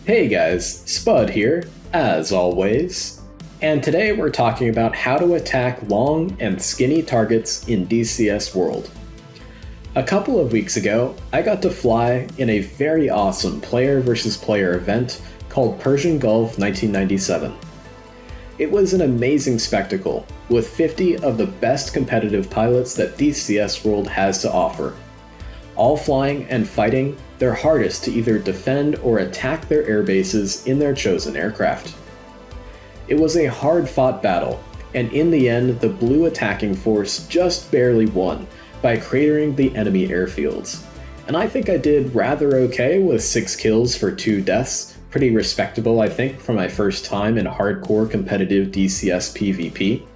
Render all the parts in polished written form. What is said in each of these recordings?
Hey guys, Spud here, as always, and today we're talking about how to attack long and skinny targets in DCS World. A couple of weeks ago, I got to fly in a very awesome player versus player event called Persian Gulf 1997. It was an amazing spectacle, with 50 of the best competitive pilots that DCS World has to offer, all flying and fighting their hardest to either defend or attack their air bases in their chosen aircraft. It was a hard-fought battle, and in the end the blue attacking force just barely won by cratering the enemy airfields. And I think I did rather okay with 6 kills for 2 deaths, pretty respectable I think for my first time in hardcore competitive DCS PvP.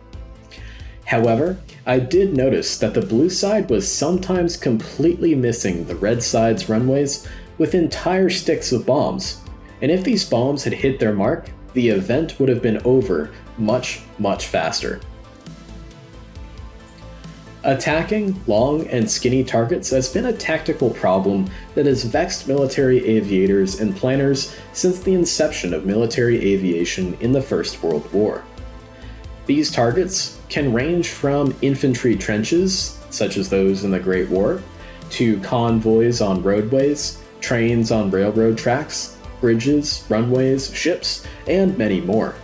However, I did notice that the blue side was sometimes completely missing the red side's runways with entire sticks of bombs, and if these bombs had hit their mark, the event would have been over much faster. Attacking long and skinny targets has been a tactical problem that has vexed military aviators and planners since the inception of military aviation in the First World War. These targets can range from infantry trenches, such as those in the Great War, to convoys on roadways, trains on railroad tracks, bridges, runways, ships, and many more.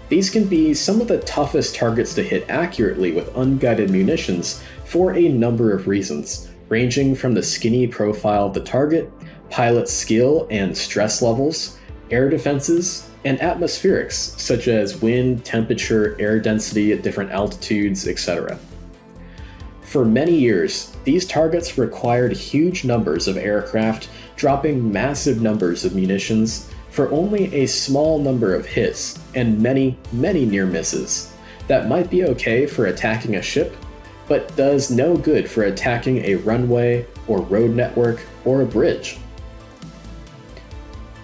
These can be some of the toughest targets to hit accurately with unguided munitions for a number of reasons, ranging from the skinny profile of the target, pilot skill and stress levels, air defenses, and atmospherics such as wind, temperature, air density at different altitudes, etc. For many years, these targets required huge numbers of aircraft dropping massive numbers of munitions for only a small number of hits and many near misses. That might be okay for attacking a ship, but does no good for attacking a runway or road network or a bridge.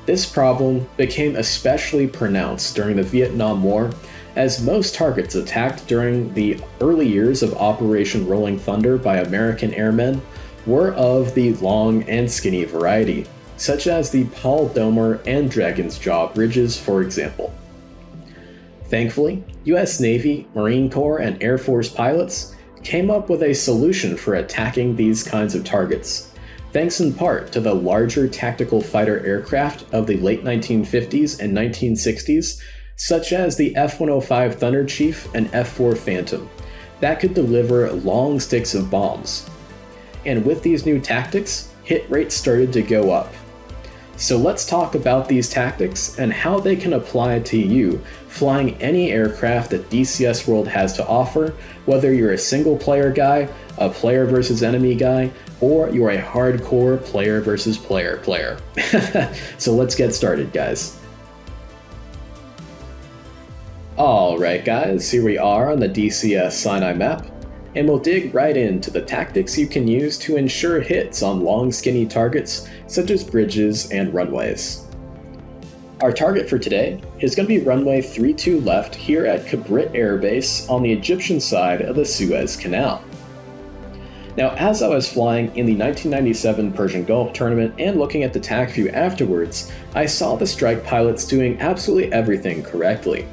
This problem became especially pronounced during the Vietnam War, as most targets attacked during the early years of Operation Rolling Thunder by American airmen were of the long and skinny variety, such as the Paul Domer and Dragon's Jaw bridges, for example. Thankfully, US Navy, Marine Corps, and Air Force pilots came up with a solution for attacking these kinds of targets, thanks in part to the larger tactical fighter aircraft of the late 1950s and 1960s, such as the F-105 Thunder Chief and F-4 Phantom, that could deliver long sticks of bombs. And with these new tactics, hit rates started to go up. So let's talk about these tactics and how they can apply to you flying any aircraft that DCS World has to offer, whether you're a single player guy, a player versus enemy guy, or you're a hardcore player versus player. So let's get started, guys. Alright guys, here we are on the DCS Sinai map, and we'll dig right into the tactics you can use to ensure hits on long skinny targets such as bridges and runways. Our target for today is going to be runway 32 left here at Kabrit Air Base on the Egyptian side of the Suez Canal. Now, as I was flying in the 1997 Persian Gulf tournament and looking at the TAC view afterwards, I saw the strike pilots doing absolutely everything correctly.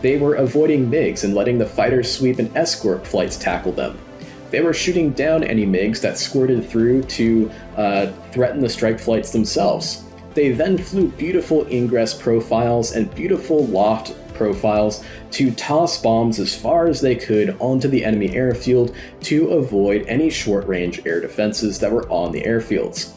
They were avoiding MiGs and letting the fighters sweep and escort flights tackle them. They were shooting down any MiGs that squirted through to threaten the strike flights themselves. They then flew beautiful ingress profiles and beautiful loft profiles to toss bombs as far as they could onto the enemy airfield to avoid any short-range air defenses that were on the airfields.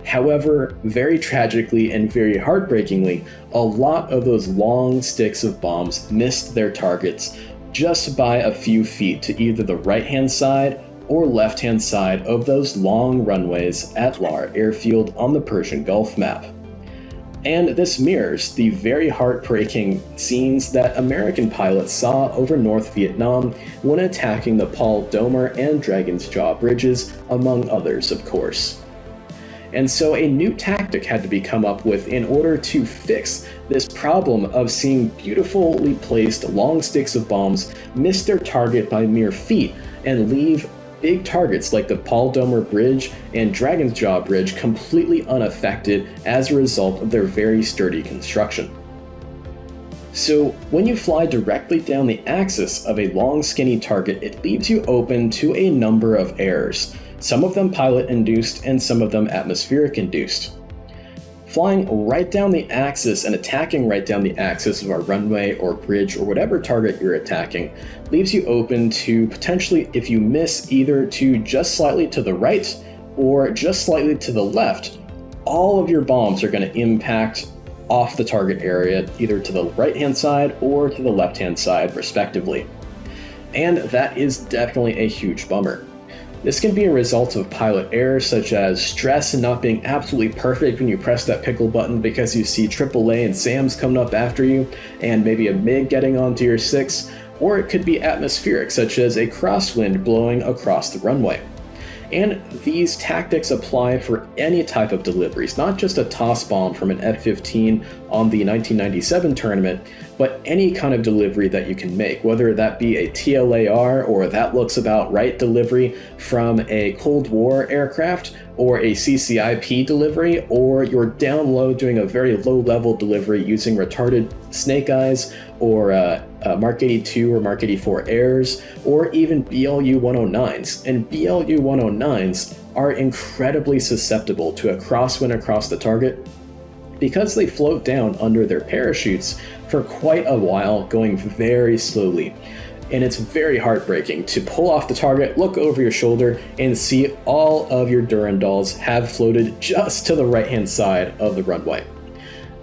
However, very tragically and very heartbreakingly, a lot of those long sticks of bombs missed their targets just by a few feet to either the right-hand side or left-hand side of those long runways at Lar Airfield on the Persian Gulf map. And this mirrors the very heartbreaking scenes that American pilots saw over North Vietnam when attacking the Paul Domer and Dragon's Jaw bridges, among others, of course. And so a new tactic had to be come up with in order to fix this problem of seeing beautifully placed long sticks of bombs miss their target by mere feet and leave big targets like the Paul Domer Bridge and Dragon's Jaw Bridge completely unaffected as a result of their very sturdy construction. So when you fly directly down the axis of a long skinny target, it leaves you open to a number of errors, some of them pilot induced and some of them atmospheric induced. Flying right down the axis and attacking right down the axis of a runway or bridge or whatever target you're attacking leaves you open to potentially, if you miss either to just slightly to the right or just slightly to the left, all of your bombs are going to impact off the target area, either to the right-hand side or to the left-hand side, respectively. And that is definitely a huge bummer. This can be a result of pilot errors such as stress and not being absolutely perfect when you press that pickle button because you see AAA and SAMs coming up after you, and maybe a MiG getting onto your 6, or it could be atmospheric such as a crosswind blowing across the runway. And these tactics apply for any type of deliveries, not just a toss bomb from an F-15 on the 1997 tournament, but any kind of delivery that you can make, whether that be a TLAR or that looks about right delivery from a Cold War aircraft, or a CCIP delivery, or you're down low doing a very low level delivery using retarded snake eyes, or Mark 82 or Mark 84 airs, or even BLU 109s. And BLU 109s are incredibly susceptible to a crosswind across the target because they float down under their parachutes for quite a while, going very slowly. And it's very heartbreaking to pull off the target, look over your shoulder, and see all of your Durandals have floated just to the right-hand side of the runway.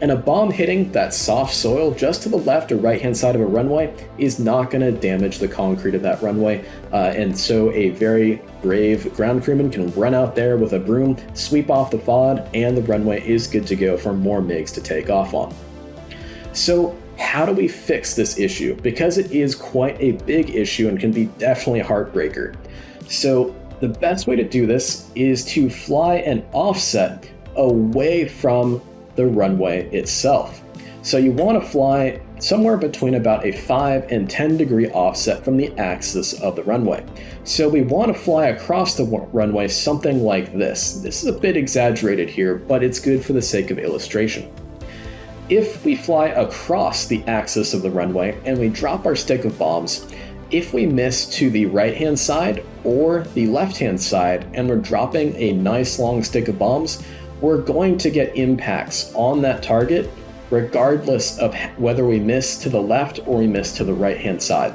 And a bomb hitting that soft soil just to the left or right-hand side of a runway is not going to damage the concrete of that runway, and so a very brave ground crewman can run out there with a broom, sweep off the FOD, and the runway is good to go for more MiGs to take off on. So how do we fix this issue? Because it is quite a big issue and can be definitely a heartbreaker. So the best way to do this is to fly an offset away from the runway itself. So you want to fly somewhere between about a 5 and 10 degree offset from the axis of the runway. So we want to fly across the runway something like this. This is a bit exaggerated here, but it's good for the sake of illustration. If we fly across the axis of the runway and we drop our stick of bombs, if we miss to the right-hand side or the left-hand side and we're dropping a nice long stick of bombs, we're going to get impacts on that target regardless of whether we miss to the left or we miss to the right-hand side.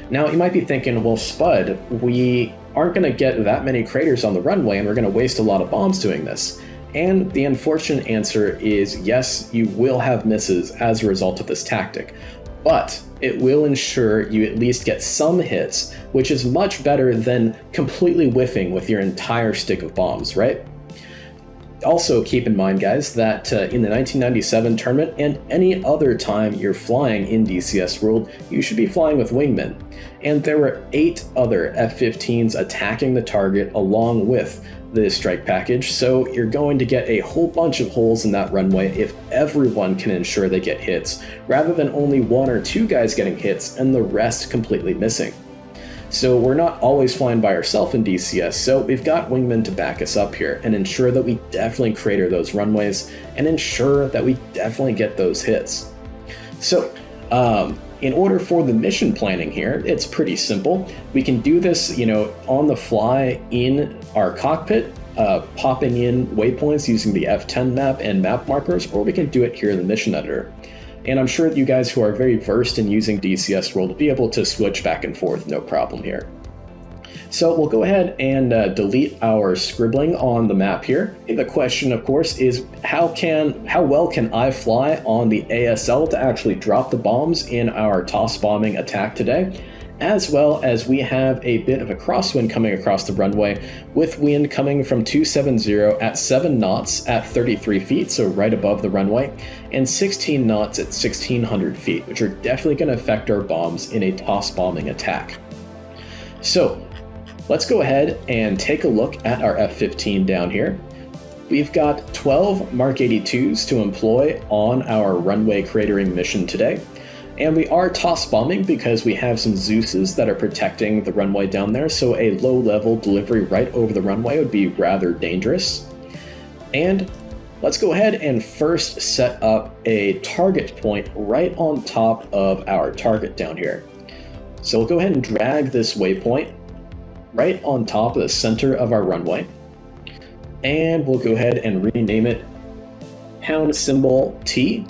Now you might be thinking, well, Spud, we aren't going to get that many craters on the runway and we're going to waste a lot of bombs doing this. And the unfortunate answer is yes, you will have misses as a result of this tactic, but it will ensure you at least get some hits, which is much better than completely whiffing with your entire stick of bombs, right? Also keep in mind, guys, that in the 1997 tournament and any other time you're flying in DCS World, you should be flying with wingmen. And there were 8 other F-15s attacking the target along with the strike package, so you're going to get a whole bunch of holes in that runway if everyone can ensure they get hits, rather than only 1 or 2 guys getting hits and the rest completely missing. So we're not always flying by ourselves in DCS, so we've got wingmen to back us up here and ensure that we definitely crater those runways and ensure that we definitely get those hits. So in order for the mission planning here, it's pretty simple. We can do this, on the fly in our cockpit, popping in waypoints using the F10 map and map markers, or we can do it here in the mission editor. And I'm sure that you guys who are very versed in using DCS World will be able to switch back and forth, no problem here. So we'll go ahead and delete our scribbling on the map here. The question, of course, is how well can I fly on the ASL to actually drop the bombs in our toss bombing attack today? As well as we have a bit of a crosswind coming across the runway with wind coming from 270 at 7 knots at 33 feet, so right above the runway, and 16 knots at 1600 feet, which are definitely going to affect our bombs in a toss bombing attack. So let's go ahead and take a look at our F-15 down here. We've got 12 Mark 82s to employ on our runway cratering mission today. And we are toss bombing because we have some Zeuses that are protecting the runway down there, so a low-level delivery right over the runway would be rather dangerous. And let's go ahead and first set up a target point right on top of our target down here. So we'll go ahead and drag this waypoint right on top of the center of our runway. And we'll go ahead and rename it $T.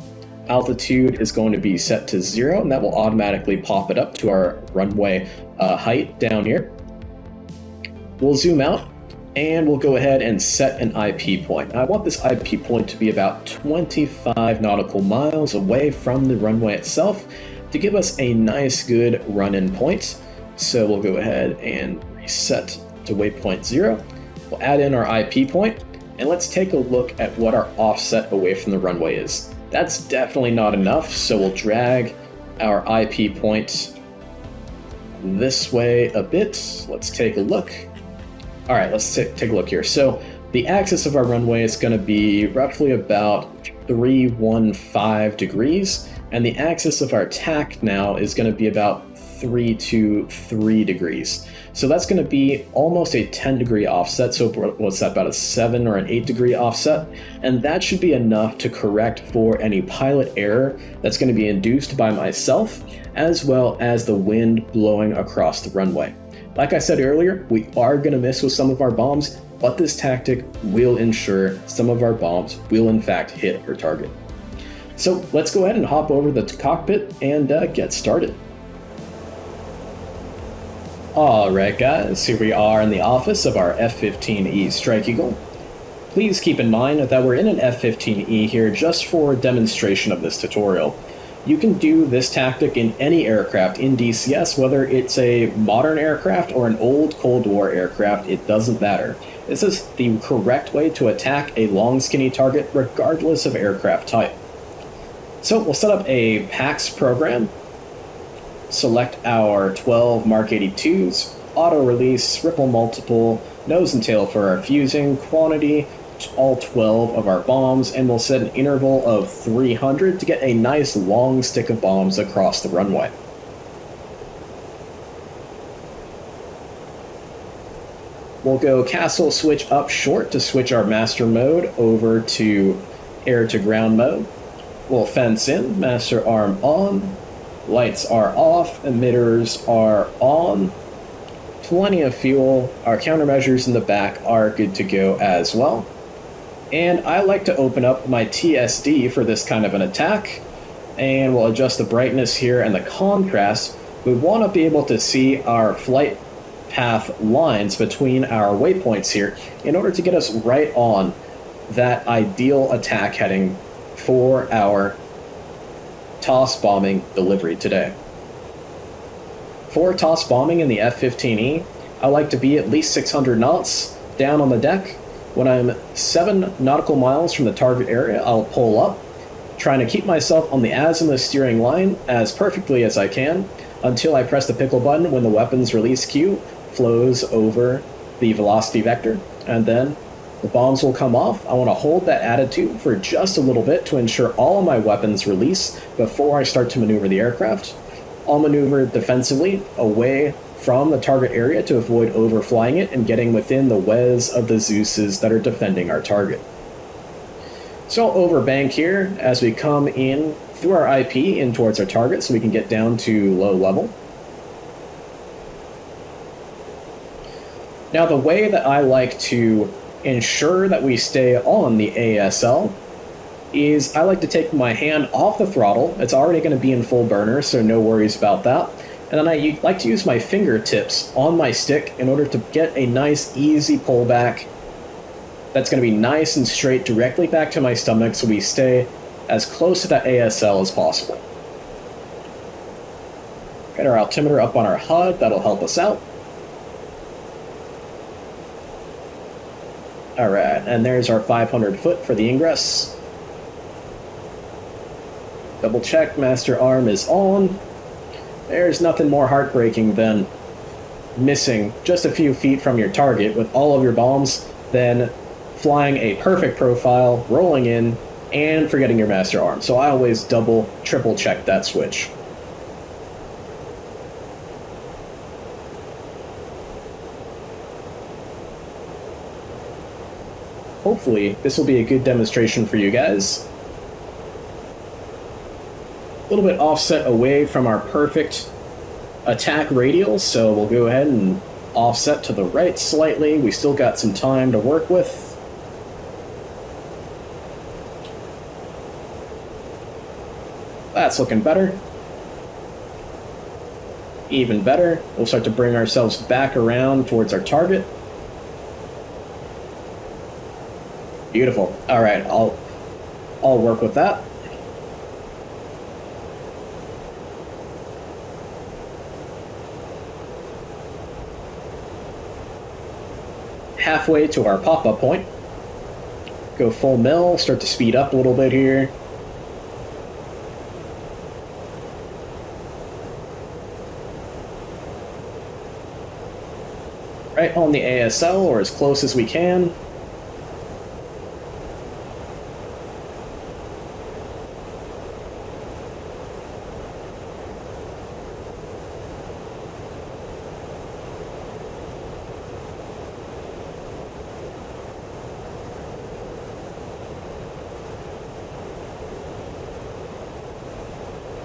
Altitude is going to be set to 0, and that will automatically pop it up to our runway height down here. We'll zoom out, and we'll go ahead and set an IP point. I want this IP point to be about 25 nautical miles away from the runway itself to give us a nice good run-in point. So we'll go ahead and reset to waypoint 0. We'll add in our IP point, and let's take a look at what our offset away from the runway is. That's definitely not enough, so we'll drag our IP point this way a bit. Let's take a look. All right, let's take a look here. So the axis of our runway is going to be roughly about 315 degrees, and the axis of our tack now is going to be about 323 degrees. So that's going to be almost a 10-degree offset. So what's that, about a 7 or an 8-degree offset? And that should be enough to correct for any pilot error that's going to be induced by myself, as well as the wind blowing across the runway. Like I said earlier, we are going to miss with some of our bombs, but this tactic will ensure some of our bombs will in fact hit our target. So let's go ahead and hop over the cockpit and get started. Alright guys, here we are in the office of our F-15E Strike Eagle. Please keep in mind that we're in an F-15E here just for demonstration of this tutorial. You can do this tactic in any aircraft in DCS, whether it's a modern aircraft or an old Cold War aircraft, it doesn't matter. This is the correct way to attack a long skinny target regardless of aircraft type. So we'll set up a PAX program. Select our 12 Mark 82s, auto release, ripple multiple, nose and tail for our fusing, quantity, all 12 of our bombs, and we'll set an interval of 300 to get a nice long stick of bombs across the runway. We'll go castle switch up short to switch our master mode over to air to ground mode. We'll fence in, master arm on. Lights are off, emitters are on, plenty of fuel, our countermeasures in the back are good to go as well. And I like to open up my TSD for this kind of an attack, and we'll adjust the brightness here and the contrast. We want to be able to see our flight path lines between our waypoints here in order to get us right on that ideal attack heading for our toss bombing delivery today. For toss bombing in the F-15E, I like to be at least 600 knots down on the deck. When I'm 7 nautical miles from the target area, I'll pull up, trying to keep myself on the azimuth steering line as perfectly as I can until I press the pickle button when the weapons release cue flows over the velocity vector, and then the bombs will come off. I want to hold that attitude for just a little bit to ensure all of my weapons release before I start to maneuver the aircraft. I'll maneuver defensively away from the target area to avoid overflying it and getting within the whiz of the Zeuses that are defending our target. So I'll overbank here as we come in through our IP in towards our target so we can get down to low level. Now the way that I like to ensure that we stay on the ASL is I like to take my hand off the throttle. It's already going to be in full burner, so no worries about that. And then I like to use my fingertips on my stick in order to get a nice easy pullback that's going to be nice and straight directly back to my stomach so we stay as close to that ASL as possible. Get our altimeter up on our HUD, that'll help us out. Alright, and there's our 500 foot for the ingress. Double check, master arm is on. There's nothing more heartbreaking than missing just a few feet from your target with all of your bombs, then flying a perfect profile, rolling in, and forgetting your master arm. So I always double, triple check that switch. hopefully this will be a good demonstration for you guys. A little bit offset away from our perfect attack radial, so we'll go ahead and offset to the right slightly. We still got some time to work with. That's looking better. Even better. We'll start to bring ourselves back around towards our target. Beautiful. All right, I'll work with that. Halfway to our pop-up point. Go full mill, start to speed up a little bit here. Right on the ASL, or as close as we can.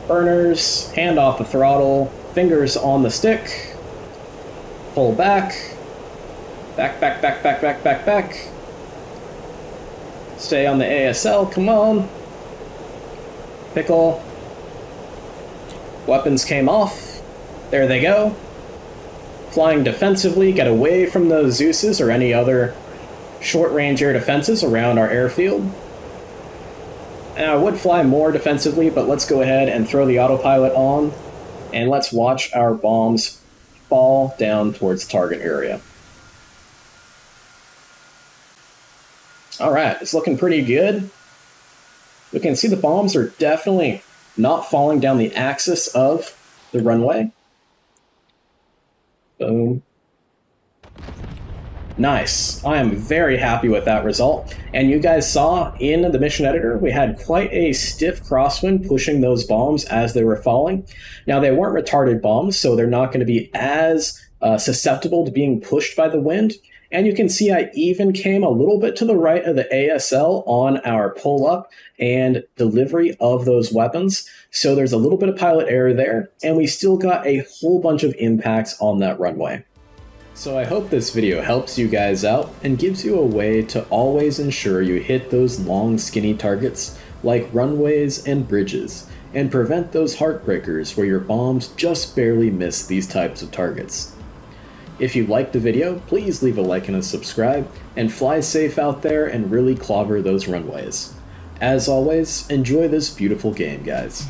Burners, hand off the throttle, fingers on the stick, pull back, back. Stay on the ASL, come on. Pickle. Weapons came off. There they go. Flying defensively, get away from those Zeus's or any other short-range air defenses around our airfield. And I would fly more defensively, but let's go ahead and throw the autopilot on, and let's watch our bombs fall down towards the target area. Alright, it's looking pretty good. We can see the bombs are definitely not falling down the axis of the runway. Boom. Nice. I am very happy with that result. And you guys saw in the mission editor, we had quite a stiff crosswind pushing those bombs as they were falling. Now, they weren't retarded bombs, so they're not going to be as susceptible to being pushed by the wind. And you can see I even came a little bit to the right of the ASL on our pull-up and delivery of those weapons. So there's a little bit of pilot error there, and we still got a whole bunch of impacts on that runway. So I hope this video helps you guys out and gives you a way to always ensure you hit those long skinny targets like runways and bridges, and prevent those heartbreakers where your bombs just barely miss these types of targets. If you liked the video, please leave a like and a subscribe, and fly safe out there and really clobber those runways. As always, enjoy this beautiful game, guys.